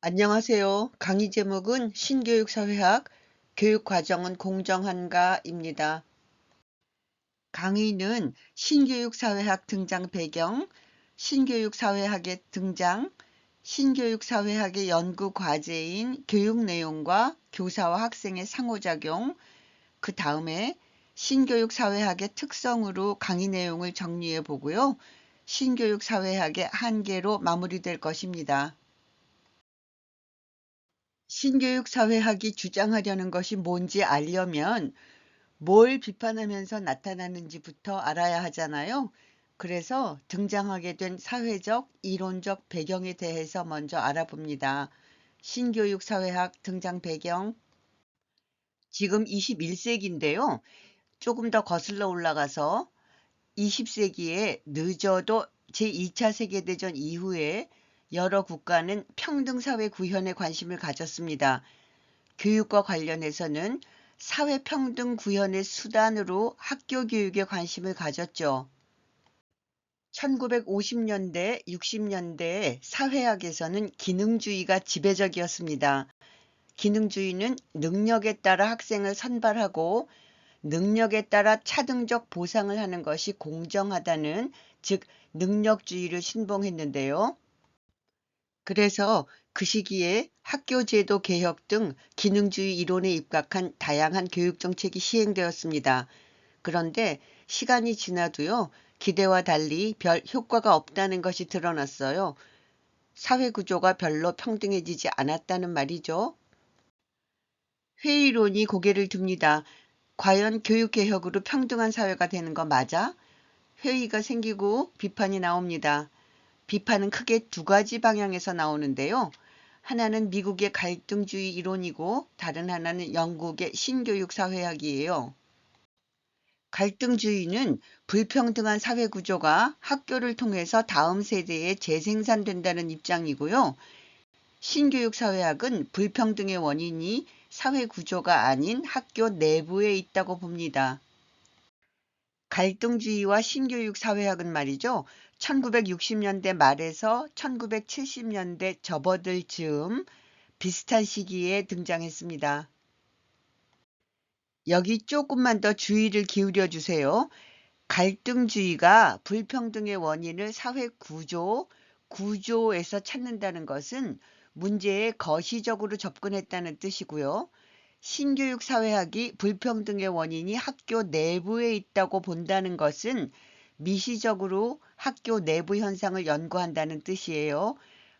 안녕하세요. 강의 제목은 신교육사회학, 교육과정은 공정한가입니다. 강의는 신교육사회학 등장 배경, 신교육사회학의 등장, 신교육사회학의 연구 과제인 교육 내용과 교사와 학생의 상호작용, 그 다음에 신교육사회학의 특성으로 강의 내용을 정리해 보고요. 신교육사회학의 한계로 마무리될 것입니다. 신교육사회학이 주장하려는 것이 뭔지 알려면 뭘 비판하면서 나타나는지부터 알아야 하잖아요. 그래서 등장하게 된 사회적, 이론적 배경에 대해서 먼저 알아봅니다. 신교육사회학 등장 배경, 지금 21세기인데요. 조금 더 거슬러 올라가서 20세기에 늦어도 제2차 세계대전 이후에 여러 국가는 평등사회 구현에 관심을 가졌습니다. 교육과 관련해서는 사회평등 구현의 수단으로 학교 교육에 관심을 가졌죠. 1950년대, 60년대 사회학에서는 기능주의가 지배적이었습니다. 기능주의는 능력에 따라 학생을 선발하고 능력에 따라 차등적 보상을 하는 것이 공정하다는, 즉 능력주의를 신봉했는데요. 그래서 그 시기에 학교제도 개혁 등 기능주의 이론에 입각한 다양한 교육정책이 시행되었습니다. 그런데 시간이 지나도요, 기대와 달리 별 효과가 없다는 것이 드러났어요. 사회구조가 별로 평등해지지 않았다는 말이죠. 회의론이 고개를 듭니다. 과연 교육개혁으로 평등한 사회가 되는 거 맞아? 회의가 생기고 비판이 나옵니다. 비판은 크게 두 가지 방향에서 나오는데요. 하나는 미국의 갈등주의 이론이고 다른 하나는 영국의 신교육사회학이에요. 갈등주의는 불평등한 사회구조가 학교를 통해서 다음 세대에 재생산된다는 입장이고요. 신교육사회학은 불평등의 원인이 사회구조가 아닌 학교 내부에 있다고 봅니다. 갈등주의와 신교육사회학은 말이죠. 1960년대 말에서 1970년대 접어들 즈음 비슷한 시기에 등장했습니다. 여기 조금만 더 주의를 기울여 주세요. 갈등주의가 불평등의 원인을 사회 구조에서 찾는다는 것은 문제에 거시적으로 접근했다는 뜻이고요. 신교육사회학이 불평등의 원인이 학교 내부에 있다고 본다는 것은 미시적으로 학교 내부 현상을 연구한다는 뜻이에요.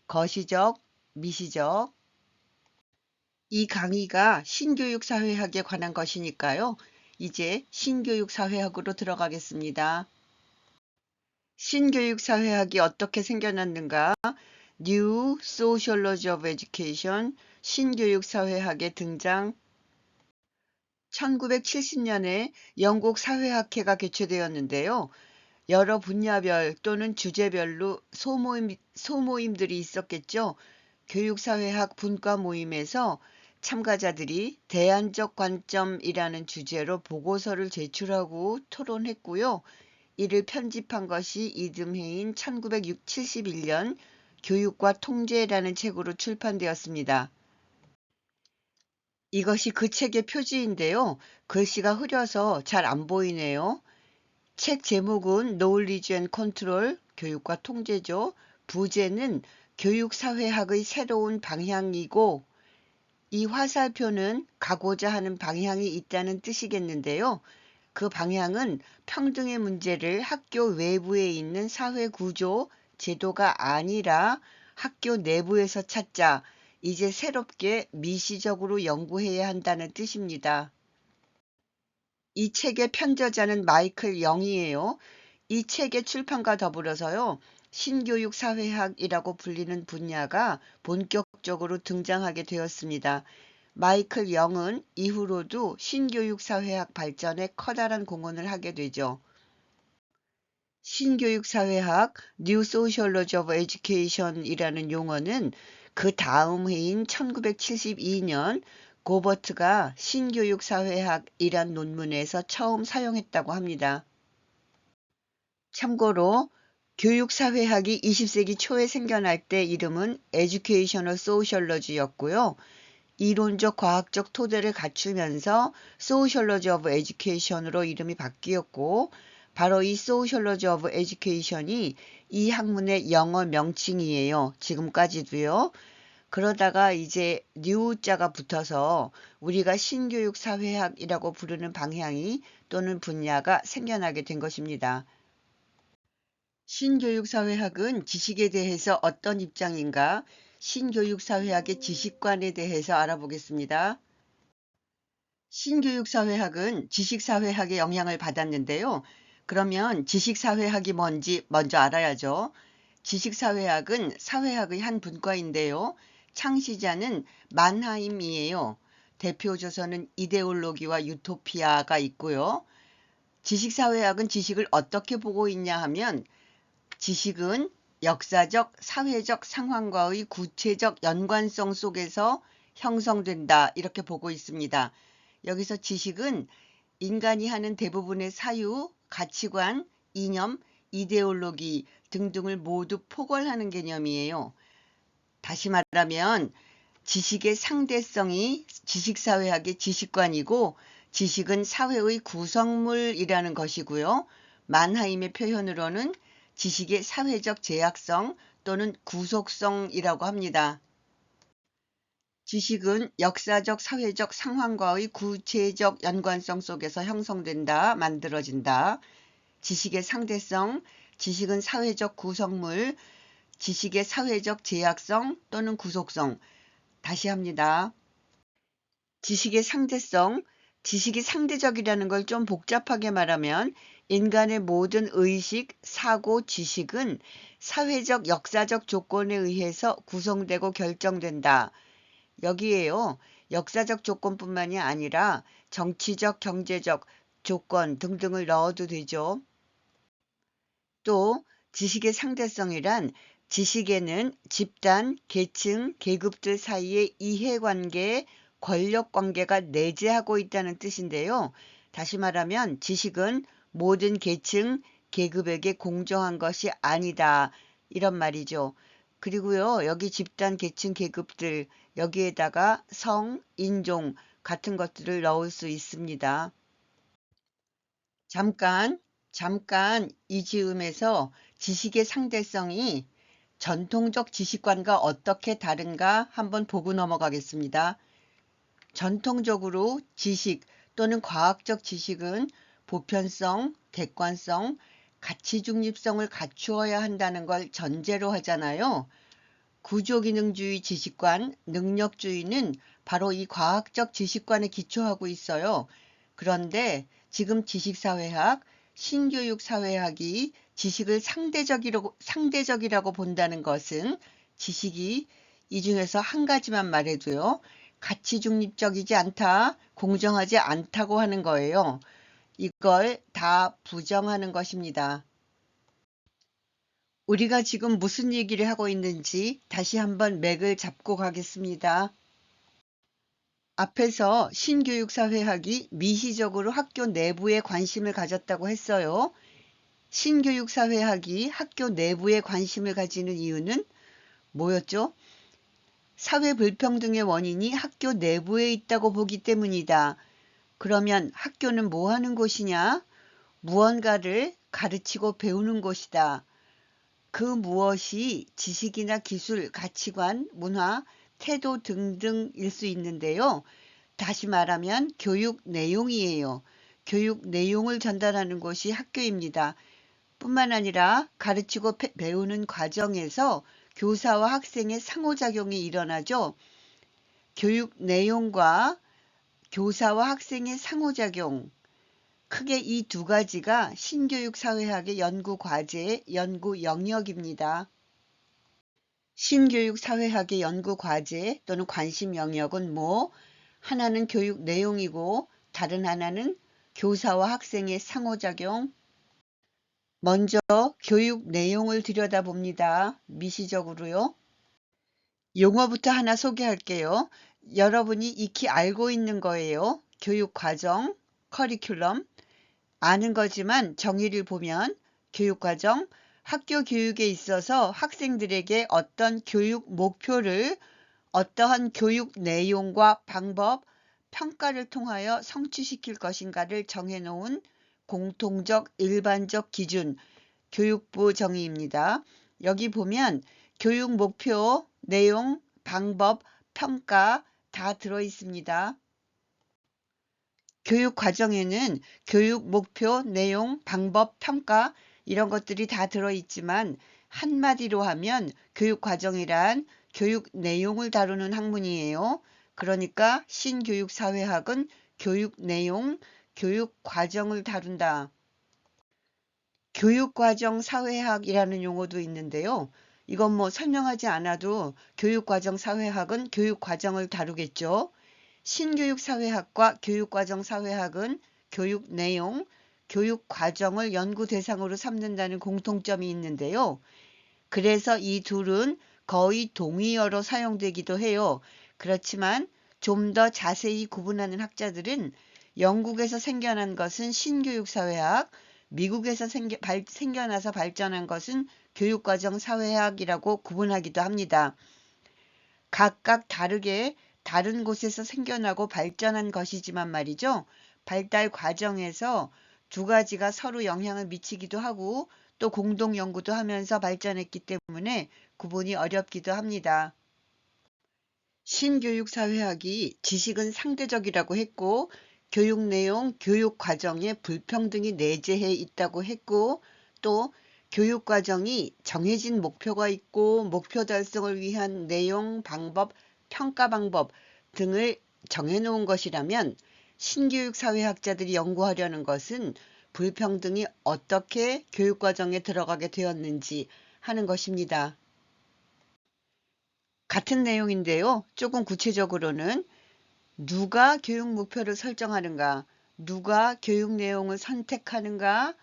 거시적, 미시적. 이 강의가 신교육사회학에 관한 것이니까요. 이제 신교육사회학으로 들어가겠습니다. 신교육사회학이 어떻게 생겨났는가? New Sociology of Education, 신교육사회학의 등장. 1970년에 영국 사회학회가 개최되었는데요. 여러 분야별 또는 주제별로 소모임들이 있었겠죠. 교육사회학 분과 모임에서 참가자들이 대안적 관점이라는 주제로 보고서를 제출하고 토론했고요. 이를 편집한 것이 이듬해인 1971년 교육과 통제라는 책으로 출판되었습니다. 이것이 그 책의 표지인데요. 글씨가 흐려서 잘 안 보이네요. 책 제목은 Knowledge and Control, 교육과 통제죠. 부제는 교육사회학의 새로운 방향이고 이 화살표는 가고자 하는 방향이 있다는 뜻이겠는데요. 그 방향은 평등의 문제를 학교 외부에 있는 사회구조, 제도가 아니라 학교 내부에서 찾자. 이제 새롭게 미시적으로 연구해야 한다는 뜻입니다. 이 책의 편저자는 마이클 영이에요. 이 책의 출판과 더불어서요. 신교육사회학이라고 불리는 분야가 본격적으로 등장하게 되었습니다. 마이클 영은 이후로도 신교육사회학 발전에 커다란 공헌을 하게 되죠. 신교육사회학 New Sociology of Education이라는 용어는 그 다음 해인 1972년 고버트가 신교육사회학이란 논문에서 처음 사용했다고 합니다. 참고로 교육사회학이 20세기 초에 생겨날 때 이름은 Educational Sociology였고요. 이론적 과학적 토대를 갖추면서 Sociology of Education으로 이름이 바뀌었고 바로 이 Sociology of Education이 이 학문의 영어 명칭이에요. 지금까지도요. 그러다가 이제 뉴자가 붙어서 우리가 신교육사회학이라고 부르는 방향이 또는 분야가 생겨나게 된 것입니다. 신교육사회학은 지식에 대해서 어떤 입장인가? 신교육사회학의 지식관에 대해서 알아보겠습니다. 신교육사회학은 지식사회학의 영향을 받았는데요. 그러면 지식사회학이 뭔지 먼저 알아야죠. 지식사회학은 사회학의 한 분과인데요. 창시자는 만하임이에요. 대표 저서는 이데올로기와 유토피아가 있고요. 지식사회학은 지식을 어떻게 보고 있냐 하면 지식은 역사적, 사회적 상황과의 구체적 연관성 속에서 형성된다 이렇게 보고 있습니다. 여기서 지식은 인간이 하는 대부분의 사유, 가치관, 이념, 이데올로기 등등을 모두 포괄하는 개념이에요. 다시 말하면 지식의 상대성이 지식사회학의 지식관이고 지식은 사회의 구성물이라는 것이고요. 만하임의 표현으로는 지식의 사회적 제약성 또는 구속성이라고 합니다. 지식은 역사적, 사회적 상황과의 구체적 연관성 속에서 형성된다, 만들어진다. 지식의 상대성, 지식은 사회적 구성물, 지식의 사회적 제약성 또는 구속성. 다시 합니다. 지식의 상대성, 지식이 상대적이라는 걸 좀 복잡하게 말하면 인간의 모든 의식, 사고, 지식은 사회적, 역사적 조건에 의해서 구성되고 결정된다. 여기에요. 역사적 조건뿐만이 아니라 정치적, 경제적 조건 등등을 넣어도 되죠. 또 지식의 상대성이란 지식에는 집단, 계층, 계급들 사이의 이해관계, 권력관계가 내재하고 있다는 뜻인데요. 다시 말하면 지식은 모든 계층, 계급에게 공정한 것이 아니다. 이런 말이죠. 그리고요. 여기 집단, 계층, 계급들 여기에다가 성, 인종 같은 것들을 넣을 수 있습니다. 잠깐 이 즈음에서 지식의 상대성이 전통적 지식관과 어떻게 다른가 한번 보고 넘어가겠습니다. 전통적으로 지식 또는 과학적 지식은 보편성, 객관성, 가치 중립성을 갖추어야 한다는 걸 전제로 하잖아요. 구조기능주의 지식관, 능력주의는 바로 이 과학적 지식관에 기초하고 있어요. 그런데 지금 지식사회학, 신교육사회학이 지식을 상대적이라고 본다는 것은 지식이 이 중에서 한 가지만 말해도요. 가치 중립적이지 않다, 공정하지 않다고 하는 거예요. 이걸 다 부정하는 것입니다. 우리가 지금 무슨 얘기를 하고 있는지 다시 한번 맥을 잡고 가겠습니다. 앞에서 신교육사회학이 미시적으로 학교 내부에 관심을 가졌다고 했어요. 신교육사회학이 학교 내부에 관심을 가지는 이유는 뭐였죠? 사회 불평등의 원인이 학교 내부에 있다고 보기 때문이다. 그러면 학교는 뭐 하는 곳이냐? 무언가를 가르치고 배우는 곳이다. 그 무엇이 지식이나 기술, 가치관, 문화, 태도 등등일 수 있는데요. 다시 말하면 교육 내용이에요. 교육 내용을 전달하는 곳이 학교입니다. 뿐만 아니라 가르치고 배우는 과정에서 교사와 학생의 상호작용이 일어나죠. 교육 내용과 교사와 학생의 상호작용. 크게 이 두 가지가 신교육사회학의 연구과제, 연구 영역입니다. 신교육사회학의 연구과제 또는 관심 영역은 하나는 교육 내용이고 다른 하나는 교사와 학생의 상호작용. 먼저 교육 내용을 들여다봅니다. 미시적으로요. 용어부터 하나 소개할게요. 여러분이 익히 알고 있는 거예요. 교육과정, 커리큘럼. 아는 거지만 정의를 보면 교육과정, 학교 교육에 있어서 학생들에게 어떤 교육 목표를 어떠한 교육 내용과 방법, 평가를 통하여 성취시킬 것인가를 정해놓은 공통적 일반적 기준, 교육부 정의입니다. 여기 보면 교육 목표, 내용, 방법, 평가 다 들어있습니다. 교육 과정에는 교육 목표, 내용, 방법, 평가 이런 것들이 다 들어있지만 한마디로 하면 교육 과정이란 교육 내용을 다루는 학문이에요. 그러니까 신교육사회학은 교육 내용, 교육 과정을 다룬다. 교육과정 사회학이라는 용어도 있는데요. 이건 뭐 설명하지 않아도 교육과정 사회학은 교육과정을 다루겠죠. 신교육사회학과 교육과정사회학은 교육 내용, 교육 과정을 연구 대상으로 삼는다는 공통점이 있는데요. 그래서 이 둘은 거의 동의어로 사용되기도 해요. 그렇지만 좀 더 자세히 구분하는 학자들은 영국에서 생겨난 것은 신교육사회학, 미국에서 생겨나서 발전한 것은 교육과정사회학이라고 구분하기도 합니다. 각각 다르게 다른 곳에서 생겨나고 발전한 것이지만 말이죠. 발달 과정에서 두 가지가 서로 영향을 미치기도 하고 또 공동 연구도 하면서 발전했기 때문에 구분이 어렵기도 합니다. 신교육사회학이 지식은 상대적이라고 했고 교육 내용, 교육 과정에 불평등이 내재해 있다고 했고 또 교육 과정이 정해진 목표가 있고 목표 달성을 위한 내용, 방법, 평가 방법 등을 정해놓은 것이라면 신교육사회학자들이 연구하려는 것은 불평등이 어떻게 교육과정에 들어가게 되었는지 하는 것입니다. 같은 내용인데요. 조금 구체적으로는 누가 교육 목표를 설정하는가, 누가 교육 내용을 선택하는가,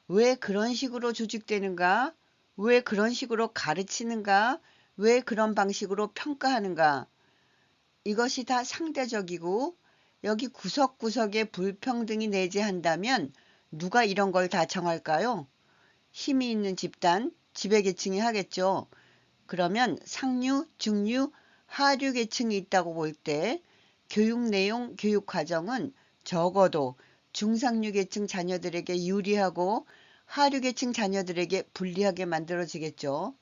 왜 그런 식으로 조직되는가, 왜 그런 식으로 가르치는가, 왜 그런 방식으로 평가하는가. 이것이 다 상대적이고 여기 구석구석에 불평등이 내재한다면 누가 이런 걸 다 정할까요? 힘이 있는 집단, 지배계층이 하겠죠. 그러면 상류, 중류, 하류 계층이 있다고 볼 때 교육 내용, 교육 과정은 적어도 중상류 계층 자녀들에게 유리하고 하류 계층 자녀들에게 불리하게 만들어지겠죠.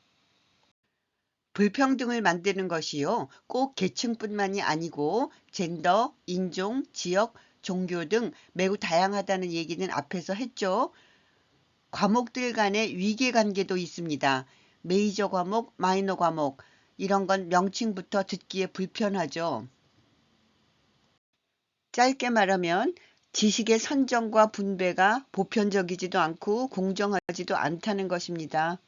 불평등을 만드는 것이요. 꼭 계층뿐만이 아니고 젠더, 인종, 지역, 종교 등 매우 다양하다는 얘기는 앞에서 했죠. 과목들 간의 위계관계도 있습니다. 메이저 과목, 마이너 과목 이런 건 명칭부터 듣기에 불편하죠. 짧게 말하면 지식의 선정과 분배가 보편적이지도 않고 공정하지도 않다는 것입니다.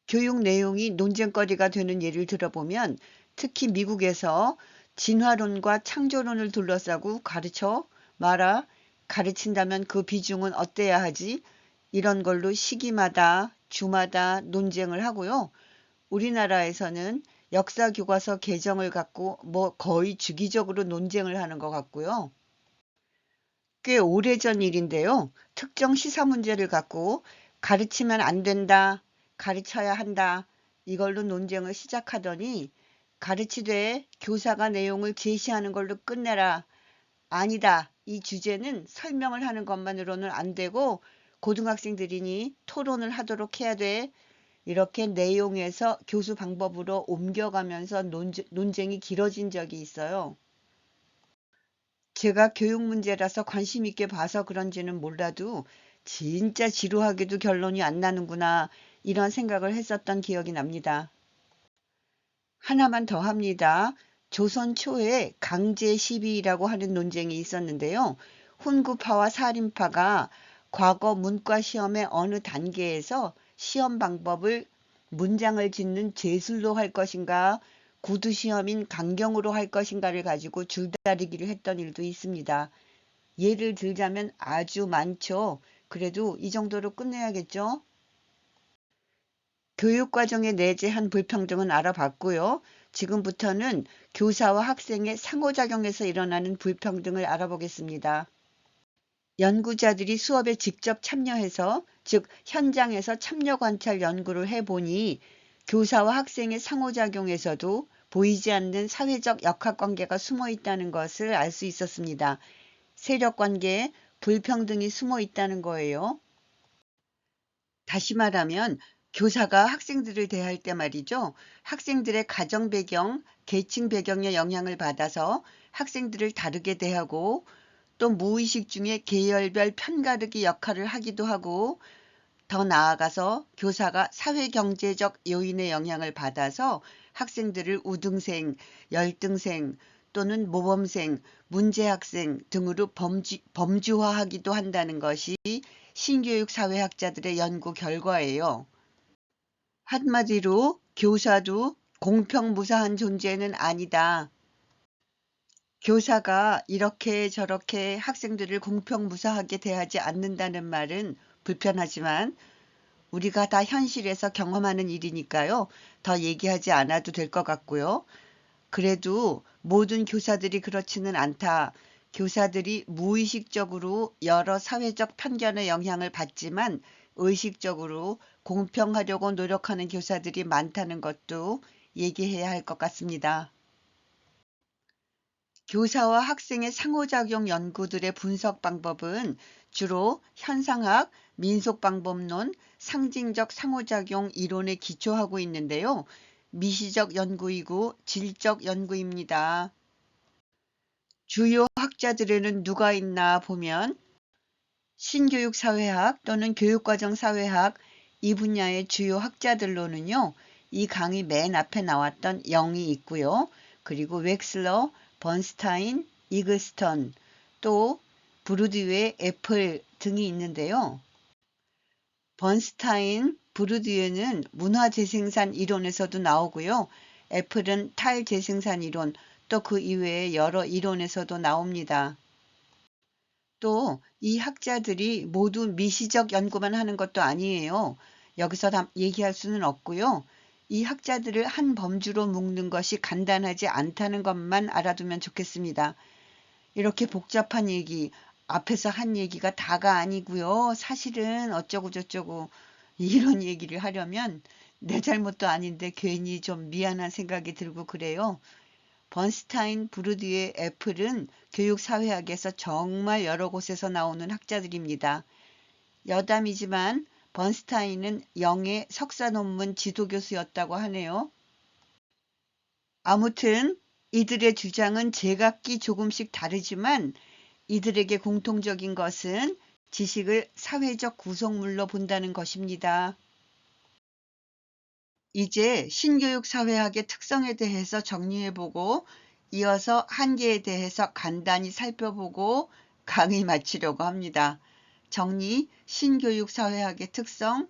교육 내용이 논쟁거리가 되는 예를 들어보면 특히 미국에서 진화론과 창조론을 둘러싸고 가르쳐 마라, 가르친다면 그 비중은 어때야 하지? 이런 걸로 시기마다 주마다 논쟁을 하고요. 우리나라에서는 역사교과서 개정을 갖고 뭐 거의 주기적으로 논쟁을 하는 것 같고요. 꽤 오래전 일인데요. 특정 시사 문제를 갖고 가르치면 안 된다, 가르쳐야 한다 이걸로 논쟁을 시작하더니 가르치되 교사가 내용을 제시하는 걸로 끝내라. 아니다. 이 주제는 설명을 하는 것만으로는 안 되고 고등학생들이니 토론을 하도록 해야 돼. 이렇게 내용에서 교수 방법으로 옮겨가면서 논쟁이 길어진 적이 있어요. 제가 교육 문제라서 관심 있게 봐서 그런지는 몰라도 진짜 지루하게도 결론이 안 나는구나 이런 생각을 했었던 기억이 납니다. 하나만 더 합니다. 조선 초에 강제 시비라고 하는 논쟁이 있었는데요. 훈구파와 사림파가 과거 문과 시험의 어느 단계에서 시험 방법을 문장을 짓는 제술로 할 것인가 구두 시험인 강경으로 할 것인가를 가지고 줄다리기를 했던 일도 있습니다. 예를 들자면 아주 많죠. 그래도 이 정도로 끝내야겠죠. 교육과정에 내재한 불평등은 알아봤고요. 지금부터는 교사와 학생의 상호작용에서 일어나는 불평등을 알아보겠습니다. 연구자들이 수업에 직접 참여해서, 즉 현장에서 참여 관찰 연구를 해보니 교사와 학생의 상호작용에서도 보이지 않는 사회적 역학관계가 숨어 있다는 것을 알 수 있었습니다. 세력관계, 불평등이 숨어 있다는 거예요. 다시 말하면 교사가 학생들을 대할 때 말이죠. 학생들의 가정 배경, 계층 배경의 영향을 받아서 학생들을 다르게 대하고, 또 무의식 중에 계열별 편가르기 역할을 하기도 하고, 더 나아가서 교사가 사회경제적 요인의 영향을 받아서 학생들을 우등생, 열등생 또는 모범생, 문제학생 등으로 범주화하기도 한다는 것이 신교육 사회학자들의 연구 결과예요. 한마디로 교사도 공평무사한 존재는 아니다. 교사가 이렇게 저렇게 학생들을 공평무사하게 대하지 않는다는 말은 불편하지만 우리가 다 현실에서 경험하는 일이니까요. 더 얘기하지 않아도 될 것 같고요. 그래도 모든 교사들이 그렇지는 않다. 교사들이 무의식적으로 여러 사회적 편견의 영향을 받지만 의식적으로 공평하려고 노력하는 교사들이 많다는 것도 얘기해야 할 것 같습니다. 교사와 학생의 상호작용 연구들의 분석 방법은 주로 현상학, 민속방법론, 상징적 상호작용 이론에 기초하고 있는데요. 미시적 연구이고 질적 연구입니다. 주요 학자들에는 누가 있나 보면 신교육사회학 또는 교육과정사회학 이 분야의 주요 학자들로는요. 이 강의 맨 앞에 나왔던 영이 있고요. 그리고 웩슬러, 번스타인, 이글스턴, 또 브루드위의 애플 등이 있는데요. 번스타인, 브루드위는 문화재생산 이론에서도 나오고요. 애플은 탈재생산 이론, 또 그 이외의 여러 이론에서도 나옵니다. 또 이 학자들이 모두 미시적 연구만 하는 것도 아니에요. 여기서 다 얘기할 수는 없고요. 이 학자들을 한 범주로 묶는 것이 간단하지 않다는 것만 알아두면 좋겠습니다. 이렇게 복잡한 얘기, 앞에서 한 얘기가 다가 아니고요. 사실은 어쩌고 저쩌고 이런 얘기를 하려면 내 잘못도 아닌데 괜히 좀 미안한 생각이 들고 그래요. 번스타인, 브루드의 애플은 교육사회학에서 정말 여러 곳에서 나오는 학자들입니다. 여담이지만 번스타인은 영의 석사 논문 지도교수였다고 하네요. 아무튼 이들의 주장은 제각기 조금씩 다르지만 이들에게 공통적인 것은 지식을 사회적 구성물로 본다는 것입니다. 이제 신교육 사회학의 특성에 대해서 정리해보고 이어서 한계에 대해서 간단히 살펴보고 강의 마치려고 합니다. 정리, 신교육 사회학의 특성.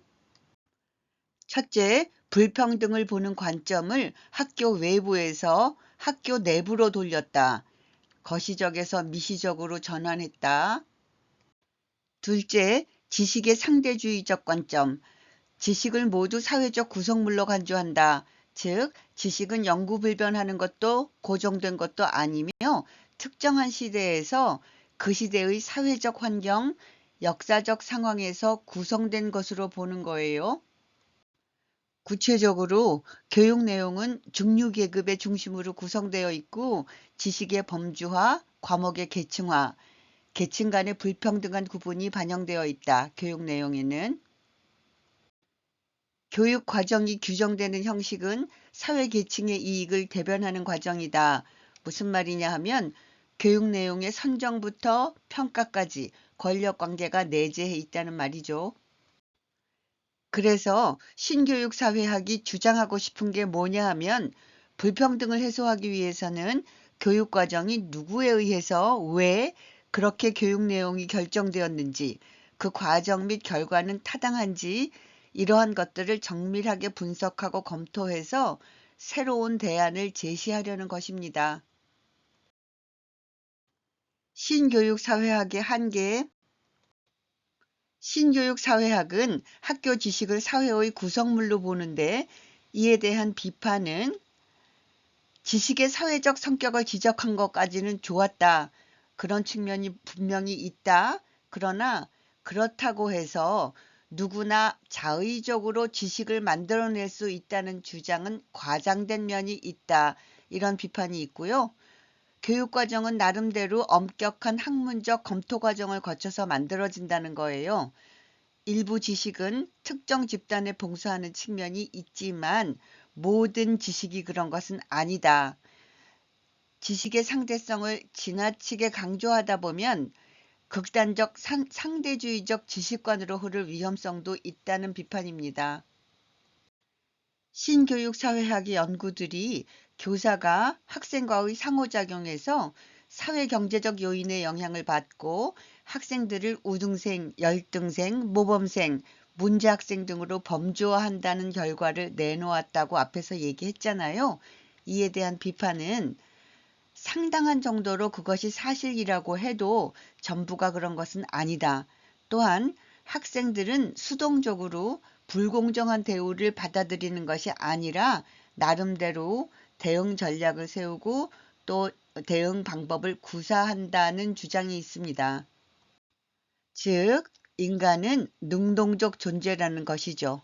첫째, 불평등을 보는 관점을 학교 외부에서 학교 내부로 돌렸다. 거시적에서 미시적으로 전환했다. 둘째, 지식의 상대주의적 관점. 지식을 모두 사회적 구성물로 간주한다. 즉, 지식은 영구불변하는 것도 고정된 것도 아니며 특정한 시대에서 그 시대의 사회적 환경, 역사적 상황에서 구성된 것으로 보는 거예요. 구체적으로 교육 내용은 중류계급의 중심으로 구성되어 있고 지식의 범주화, 과목의 계층화, 계층 간의 불평등한 구분이 반영되어 있다. 교육 내용에는. 교육 과정이 규정되는 형식은 사회 계층의 이익을 대변하는 과정이다. 무슨 말이냐 하면 교육 내용의 선정부터 평가까지 권력 관계가 내재해 있다는 말이죠. 그래서 신교육 사회학이 주장하고 싶은 게 뭐냐 하면 불평등을 해소하기 위해서는 교육 과정이 누구에 의해서 왜 그렇게 교육 내용이 결정되었는지, 그 과정 및 결과는 타당한지 이러한 것들을 정밀하게 분석하고 검토해서 새로운 대안을 제시하려는 것입니다. 신교육 사회학의 한계. 신교육 사회학은 학교 지식을 사회의 구성물로 보는데 이에 대한 비판은 지식의 사회적 성격을 지적한 것까지는 좋았다. 그런 측면이 분명히 있다. 그러나 그렇다고 해서 누구나 자의적으로 지식을 만들어낼 수 있다는 주장은 과장된 면이 있다. 이런 비판이 있고요. 교육과정은 나름대로 엄격한 학문적 검토 과정을 거쳐서 만들어진다는 거예요. 일부 지식은 특정 집단에 봉사하는 측면이 있지만 모든 지식이 그런 것은 아니다. 지식의 상대성을 지나치게 강조하다 보면 극단적 상대주의적 지식관으로 흐를 위험성도 있다는 비판입니다. 신교육사회학의 연구들이 교사가 학생과의 상호작용에서 사회경제적 요인의 영향을 받고 학생들을 우등생, 열등생, 모범생, 문제학생 등으로 범주화한다는 결과를 내놓았다고 앞에서 얘기했잖아요. 이에 대한 비판은 상당한 정도로 그것이 사실이라고 해도 전부가 그런 것은 아니다. 또한 학생들은 수동적으로 불공정한 대우를 받아들이는 것이 아니라 나름대로 대응 전략을 세우고 또 대응 방법을 구사한다는 주장이 있습니다. 즉, 인간은 능동적 존재라는 것이죠.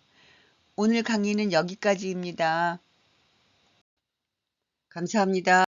오늘 강의는 여기까지입니다. 감사합니다.